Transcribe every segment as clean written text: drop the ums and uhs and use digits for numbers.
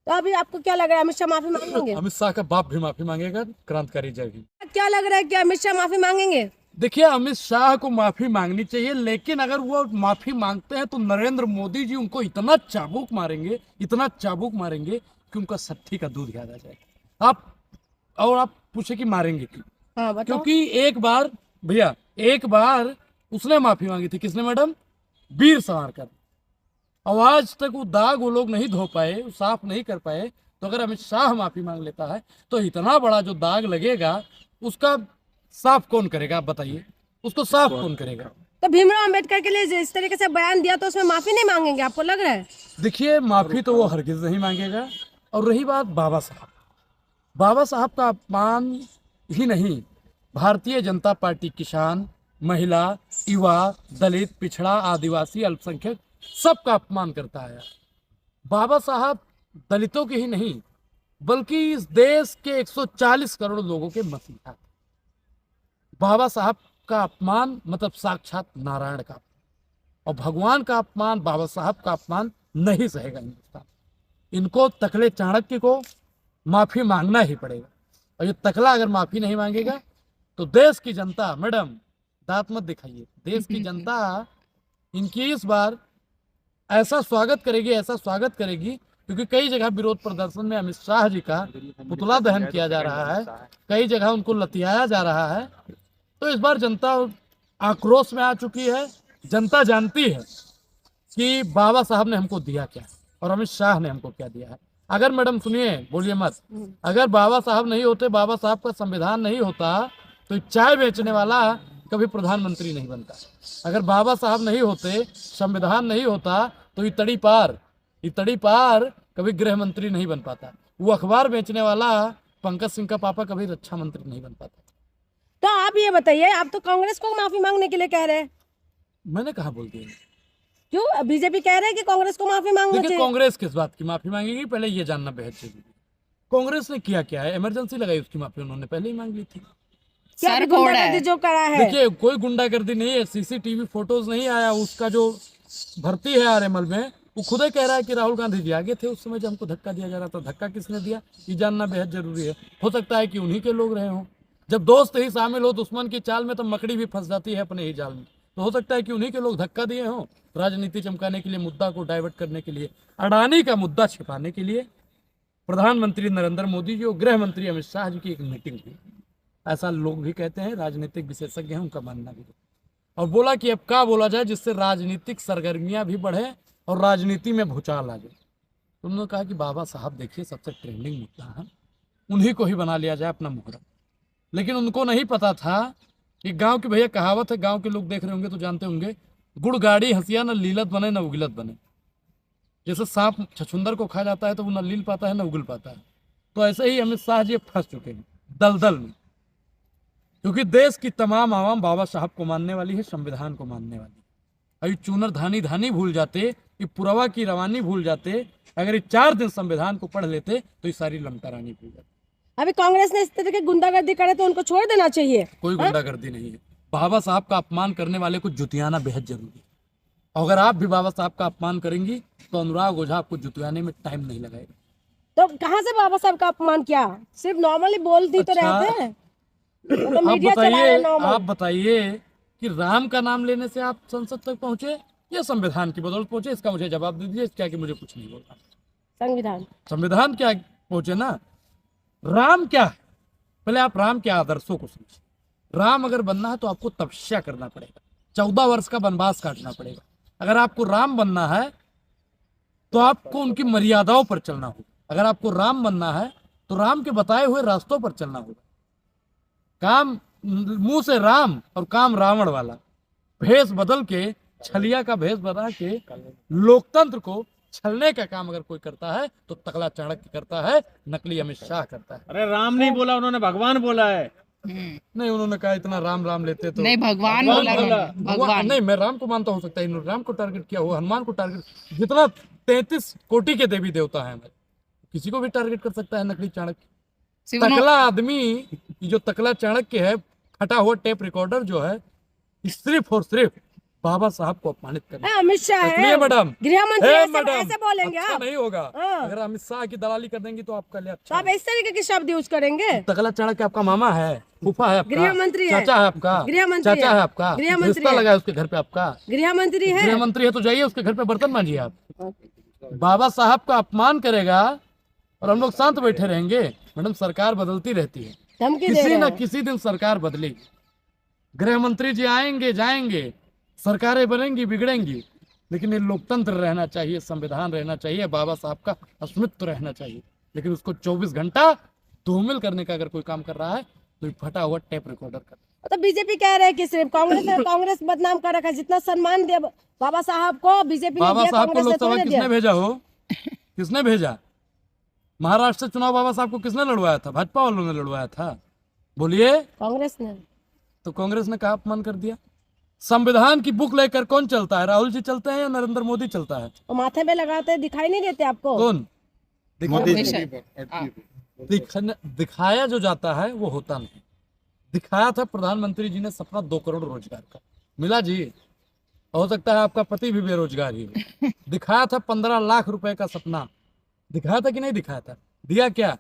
तो अभी आपको क्या लग रहा है, अमित शाह माफी मांगेंगे? अमित शाह का बाप भी माफी मांगेगा, क्रांतिकारी जय भीम। क्या लग रहा है कि अमित शाह माफी मांगेंगे? देखिए, अमित शाह को माफी मांगनी चाहिए, लेकिन अगर वो माफी मांगते हैं तो नरेंद्र मोदी जी उनको इतना चाबुक मारेंगे, इतना चाबुक मारेंगे कि उनका सट्ठी का दूध याद आ जाएगा। आप पूछे कि मारेंगे क्यों? हाँ बताओ। क्योंकि एक बार भैया, एक बार उसने माफी मांगी थी। किसने मैडम? वीर सावरकर। और आज तक वो दाग वो लोग नहीं धो पाए, साफ नहीं कर पाए। तो अगर अमित शाह माफी मांग लेता है तो इतना बड़ा जो दाग लगेगा उसका साफ कौन करेगा? आप बताइए, उसको साफ कौन करेगा? तो भीमराव अंबेडकर के लिए जिस तरीके से बयान दिया तो उसमें माफी नहीं मांगेंगे, आपको लग रहा है? देखिए, माफी तो वो हरगिज नहीं मांगेगा। और रही बात बाबा साहब, बाबा साहब का अपमान ही नहीं, भारतीय जनता पार्टी किसान, महिला, युवा, दलित, पिछड़ा, आदिवासी, अल्पसंख्यक सबका अपमान करता है। बाबा साहब दलितों के ही नहीं बल्कि इस देश के 140 करोड़ लोगों के मसीहा थे। बाबा साहब का अपमान मतलब साक्षात नारायण का, और भगवान का अपमान, बाबा साहब का अपमान नहीं सहेगा हिंदुस्तान। इनको तकले चाणक्य को माफी मांगना ही पड़ेगा। और ये तकला अगर माफी नहीं मांगेगा तो देश की जनता, मैडम दांत मत दिखाइए, देश की जनता इनकी इस बार ऐसा स्वागत करेगी, ऐसा स्वागत करेगी। क्योंकि कई जगह विरोध प्रदर्शन में अमित शाह जी का पुतला दहन किया जा रहा है, कई जगह उनको लतियाया जा रहा है। तो इस बार जनता आक्रोश में आ चुकी है। जनता जानती है कि बाबा साहब ने हमको दिया क्या और अमित शाह ने हमको क्या दिया है। अगर मैडम सुनिए, बोलिए मत, अगर बाबा साहब नहीं होते, बाबा साहब का संविधान नहीं होता तो चाय बेचने वाला कभी प्रधानमंत्री नहीं बनता। अगर बाबा साहब नहीं होते, संविधान नहीं होता तो इतड़ी पार कभी गृह मंत्री नहीं बन पाता। वो अखबार बेचने वाला पंकज सिंह का पापा कभी रक्षा मंत्री नहीं बन पाता। तो आप ये बताइए, आप तो कांग्रेस को माफी मांगने के लिए कह रहे हैं, मैंने कहा बोल दिया? क्यों बीजेपी कह रहे हैं कि कांग्रेस को माफी मांगना देखिए, चाहिए? कांग्रेस किस बात की माफी मांगेगी पहले ये जानना बेहद जरूरी है। कांग्रेस ने किया क्या है? इमरजेंसी लगाई, उसकी माफी उन्होंने पहले ही मांग ली थी। क्या गुंडागर्दी जो करा है? देखिए, कोई गुंडागर्दी नहीं है, सीसीटीवी फोटोज नहीं आया। उसका जो भर्ती है आरएमएल में, वो खुद ही कह रहा है कि राहुल गांधी जी आगे थे उस समय जब हमको धक्का दिया जा रहा था। धक्का किसने दिया ये जानना बेहद जरूरी है। हो सकता है कि उन्हीं के लोग रहे हों। जब दोस्त ही शामिल हो दुश्मन की चाल में तो मकड़ी भी फंस जाती है अपने ही जाल में। तो हो सकता है कि उन्हीं के लोग धक्का दिए हों, राजनीति चमकाने के लिए, मुद्दा को डाइवर्ट करने के लिए, अडानी का मुद्दा छिपाने के लिए। प्रधानमंत्री नरेंद्र मोदी जी और गृह मंत्री अमित शाह जी की एक मीटिंग हुई, ऐसा लोग भी कहते हैं, राजनीतिक विशेषज्ञ हैं, उनका मानना भी। और बोला कि अब क्या बोला जाए जिससे राजनीतिक सरगर्मियां भी बढ़े और राजनीति में भूचाल आ जाए। तो उन्होंने कहा कि बाबा साहब देखिए सबसे ट्रेंडिंग मुद्दा है, उन्हीं को ही बना लिया जाए अपना मुहर्रम। लेकिन उनको नहीं पता था कि गांव की, भैया कहावत है, गांव के लोग देख रहे होंगे तो जानते होंगे, गुड़ गाड़ी हंसिया न लीलत बने न उगलत बने। जैसे सांप छछुंदर को खा जाता है तो वो न लील पाता है न उगल पाता है, तो ऐसे ही अमित शाह जी फंस चुके हैं दलदल में। क्योंकि देश की तमाम आवाम बाबा साहब को मानने वाली है, संविधान को मानने वाली है। अभी चूनर धानी धानी भूल जाते, ये पुरवा की रवानी भूल जाते, अगर ये 4 दिन संविधान को पढ़ लेते तो ये सारी लंका रानी भूल जाती। अभी कांग्रेस ने इस तरह की गुंडागर्दी करे तो उनको छोड़ देना चाहिए। कोई गुंडागर्दी नहीं है। बाबा साहब का अपमान करने वाले को जुतियाना बेहद जरूरी है। अगर आप भी बाबा साहब का अपमान करेंगी तो अनुराग ओझा आपको जुतियाने में टाइम नहीं लगाएगा। तो कहाँ से बाबा साहब का अपमान किया? सिर्फ नॉर्मली बोल दी तो रहते हैं। तो मीडिया चला रहे हैं normal। आप बताइए कि राम का नाम लेने से आप संसद तक पहुंचे या संविधान की बदौलत पहुंचे? इसका मुझे जवाब दे दीजिए। क्या कि मुझे कुछ नहीं बोलना। संविधान क्या पहुंचे ना। राम क्या है, पहले आप राम के आदर्शों को समझिए। राम अगर बनना है तो आपको तपस्या करना पड़ेगा, 14 वर्ष का वनवास काटना पड़ेगा। अगर आपको राम बनना है तो आपको उनकी मर्यादाओं पर चलना होगा। अगर आपको राम बनना है तो राम के बताए हुए रास्तों पर चलना होगा। काम मुंह से राम और काम रावण वाला, भेष बदल के, छलिया का भेष बना के लोकतंत्र को छलने का काम अगर कोई करता है तो तकला चाणक्य करता है, नकली अमित शाह करता है। अरे राम नहीं बोला उन्होंने, भगवान बोला है। नहीं, उन्होंने कहा इतना राम राम लेते तो नहीं, भगवान बोला। भगवान नहीं, मैं राम को मानता, हो सकता है इन्होंने राम को टारगेट किया हो, हनुमान को टारगेट। जितना 33 कोटि के देवी देवता है हमारे, किसी को भी टारगेट कर सकता है नकली चाणक्य। तकला आदमी, जो तकला चाणक्य है, फटा हुआ टेप रिकॉर्डर जो है, सिर्फ और सिर्फ बाबा साहब को अपमानित करना। अमित शाह इसलिए है मैडम, गृह मंत्री, हे ऐसे मैडम, ऐसे बोलेंगे अच्छा आप? नहीं होगा। हाँ। अगर अमित शाह की दलाली कर देंगी तो आपका लिए तो अच्छा आप इस तरीके के शब्द यूज करेंगे? तगला चढ़ा के आपका मामा है, फूफा है आपका, गृह मंत्री है, चाचा है आपका, गृह मंत्री चाचा है आपका, गृह मंत्री रिश्ता है, लगा है उसके घर पे आपका, गृह मंत्री है। गृह मंत्री है तो जाइए उसके घर पे बर्तन मांजिए आप। बाबा साहब का अपमान करेगा और हम लोग शांत बैठे रहेंगे? मैडम, सरकार बदलती रहती है, धमकी दे किसी रहे न हैं। किसी दिन सरकार बदलेगी। गृह मंत्री जी आएंगे जाएंगे, सरकारें बनेंगी बिगड़ेंगी, लेकिन ये लोकतंत्र रहना चाहिए, संविधान रहना चाहिए, बाबा साहब का अस्मित्व रहना चाहिए। लेकिन उसको 24 घंटा धूमिल करने का अगर कोई काम कर रहा है तो फटा हुआ टेप रिकॉर्डर कर। तो बीजेपी कह रहे हैं कि सिर्फ कांग्रेस बदनाम कर रखा है। जितना सम्मान दिया बाबा साहब को बीजेपी ने बाबा दिया, साहब को कांग्रेस ने लोकसभा थोड़ी किसने दिया। भेजा हो? किसने भेजा? महाराष्ट्र से चुनाव बाबा साहब को किसने लड़वाया था? भाजपा वालों ने लड़वाया था। बोलिए। कांग्रेस ने। तो कांग्रेस ने कहा अपमान कर दिया। संविधान की बुक लेकर कौन चलता है? राहुल जी चलते हैं या नरेंद्र मोदी चलता है? तो माथे पे लगाते दिखाई नहीं देते आपको? कौन? मोदी दिखाया जो जाता है वो होता नहीं। दिखाया था प्रधानमंत्री जी ने सपना 2 करोड़ रोजगार का, मिला जी? हो सकता है आपका पति भी बेरोजगार ही हो। दिखाया था 15 लाख रुपए का सपना, दिखाया था कि नहीं दिखाया था? दिया क्या?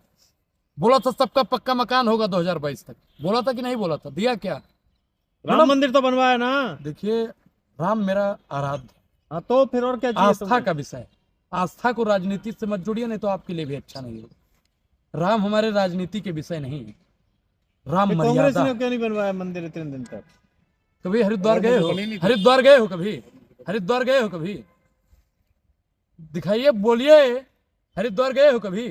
बोला था सबका पक्का मकान होगा 2022 तक, बोला था कि नहीं बोला था? दिया क्या? राम मंदिर तो बनवाया ना। देखिए, राम मेरा आराध्य, हाँ तो फिर और क्या चाहिए आस्था तुम्हें? का विषय। आस्था को राजनीति से मत जोड़िए, नहीं तो आपके लिए भी अच्छा नहीं होगा। राम हमारे राजनीति के विषय नहीं है। राम फिर कांग्रेस मर्यादा। ने क्यों नहीं बनवाया मंदिर इतने दिन तक? कभी हरिद्वार गए हो? हरिद्वार गए हो कभी? हरिद्वार गए हो कभी? दिखाइए, बोलिए, हरिद्वार गए हो कभी?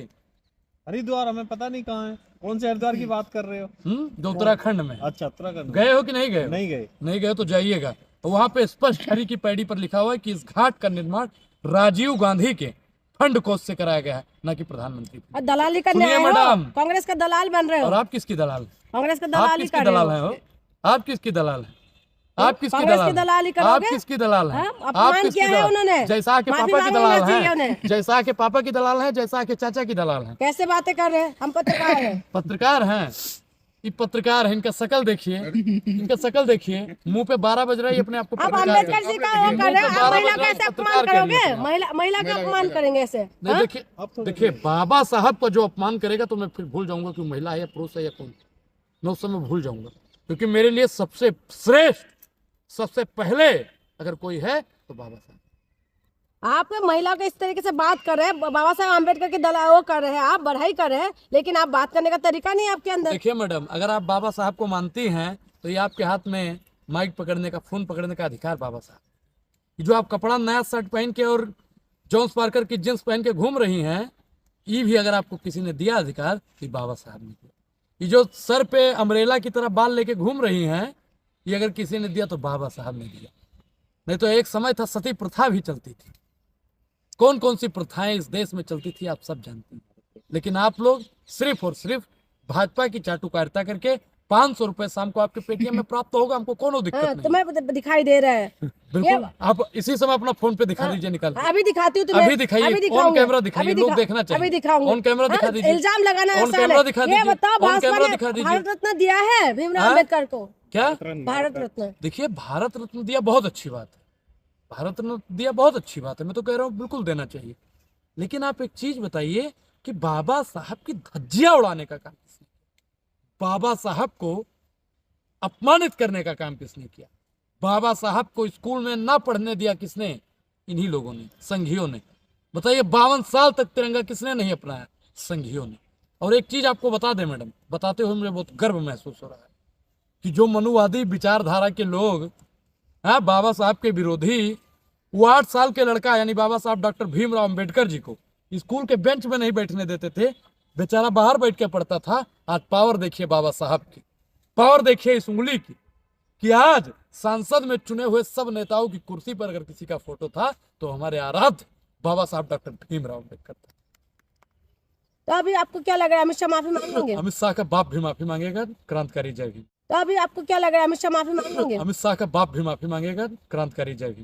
हरिद्वार हमें पता नहीं कहाँ है। कौन से हरिद्वार की बात कर रहे हो? जो उत्तराखंड में। अच्छा, उत्तराखंड में। गए हो कि नहीं गए हो? नहीं गए। नहीं गए तो जाइएगा। वहां पे स्पष्ट हरी की पैड़ी पर लिखा हुआ है कि इस घाट का निर्माण राजीव गांधी के फंड कोष से कराया गया है, न कि प्रधानमंत्री। और दलाली करने सुनिए आए हो? मैडम। कांग्रेस का दलाल बन रहे हो? और आप किसकी दलाल? कांग्रेस का आप दलाली किसकी कर रहे दलाल हो? हैं हो? आप किसकी दलाल हैं? आप किसकी कांग्रेस दलाल की हैं? दलाली आप करोगे? किसकी दलाल हैं? हाँ? आप अपमान किसकी किया है दलाल? उन्होंने। जैसा के माफी पापा की मांगना दलाल चाहिए हैं, उन्हें। जैसा के पापा की दलाल हैं, जैसा के चाचा की दलाल हैं। कैसे बातें कर रहे हैं? हम पत्रकार हैं। पत्रकार हैं, ये पत्रकार है। इनका शकल देखिए, इनका शकल देखिए, मुंह पे 12 बज रहा है, ये अपने आप को आप पत्रकार अम्बेडकर कहते जी का वो कर रहे हैं, आप महिला का ऐसे अपमान करोगे? हैं। महिला का अपमान करेंगे ऐसे? नहीं, देखिए बाबा साहब का जो अपमान करेगा तो मैं फिर भूल जाऊंगा कि महिला है या पुरुष है या कौन। मैं उस समय भूल जाऊंगा, क्योंकि मेरे लिए सबसे श्रेष्ठ, सबसे पहले अगर कोई है तो बाबा साहब। आप महिला को इस तरीके से बात कर रहे हैं, बाबा साहब अम्बेडकर की दलाल वो कर रहे हैं, आप बढ़ाई कर रहे हैं, लेकिन आप बात करने का तरीका नहीं है आपके अंदर। देखिए मैडम, अगर आप बाबा साहब को मानती हैं तो ये आपके हाथ में माइक पकड़ने का, फोन पकड़ने का अधिकार बाबा साहब। जो आप कपड़ा नया शर्ट पहन के और जॉन्स पार्कर की जींस पहन के घूम रही हैं, ये भी अगर आपको किसी ने दिया अधिकार तो बाबा साहब ने दिया। ये जो सर पे अम्ब्रेला की तरह बाल लेके घूम रही हैं, ये अगर किसी ने दिया तो बाबा साहब ने दिया। नहीं तो एक समय था सती प्रथा भी चलती थी। कौन कौन सी प्रथाएं इस देश में चलती थी आप सब जानते हैं। लेकिन आप लोग सिर्फ और सिर्फ भाजपा की चाटुकारिता करके 500 रुपए शाम को आपके पेटीएम में प्राप्त होगा, हमको कोनो दिक्कत नहीं। तुम्हें दिखाई दे रहा है? बिल्कुल, आप इसी समय अपना फोन पे दिखा दीजिए, निकाल के। अभी दिखाती हूँ तुम्हें। अभी दिखाइए, ऑन कैमरा दिखाइए, लोग देखना चाहिए। अभी दिखाऊंगी। ऑन कैमरा दिखा दीजिए। इल्जाम लगाना ऑन आसान कैमरा है। दिखा ये दीजिए। बताओ, ऑन भाजपा कैमरा ने दिखा दीजिए। भारत रत्न दिया है भीमराव अम्बेडकर को? क्या भारत रत्न? देखिए, भारत रत्न दिया बहुत अच्छी बात है, भारत रत्न दिया बहुत अच्छी बात है, मैं तो कह रहा हूँ बिल्कुल देना चाहिए। लेकिन आप एक चीज बताइए कि बाबा साहब की धज्जियां उड़ाने का काम किसने किया? बाबा साहब को अपमानित करने का काम किसने किया? बाबा साहब को स्कूल में ना पढ़ने दिया किसने? इन्हीं लोगों ने, संघियों ने। बताइए, 52 साल तक तिरंगा किसने नहीं अपनाया? संघियों ने। और एक चीज आपको बता दें मैडम, बताते हुए मुझे बहुत गर्व महसूस हो रहा है कि जो मनुवादी विचारधारा के लोग, बाबा साहब के विरोधी, वो 8 साल के लड़का यानी बाबा साहब डॉक्टर भीमराव अंबेडकर जी को स्कूल के बेंच में नहीं बैठने देते थे, बेचारा बाहर बैठ के पढ़ता था। आज पावर देखिए बाबा साहब की, पावर देखिए इस उंगली की, कि आज सांसद में चुने हुए सब नेताओं की कुर्सी पर अगर किसी का फोटो था तो हमारे आराध्य बाबा साहब डॉक्टर भीमराव अंबेडकर था। तो अभी आपको क्या लग रहा है, अमित शाह माफी मांगेंगे? अमित शाह का बाप भी माफी मांगेगा, क्रांतिकारी जय भीम। तो अभी आपको क्या लग रहा है, अमित शाह माफी मांगेंगे? अमित शाह का बाप भी माफी मांगेगा, क्रांतिकारी जय भीम।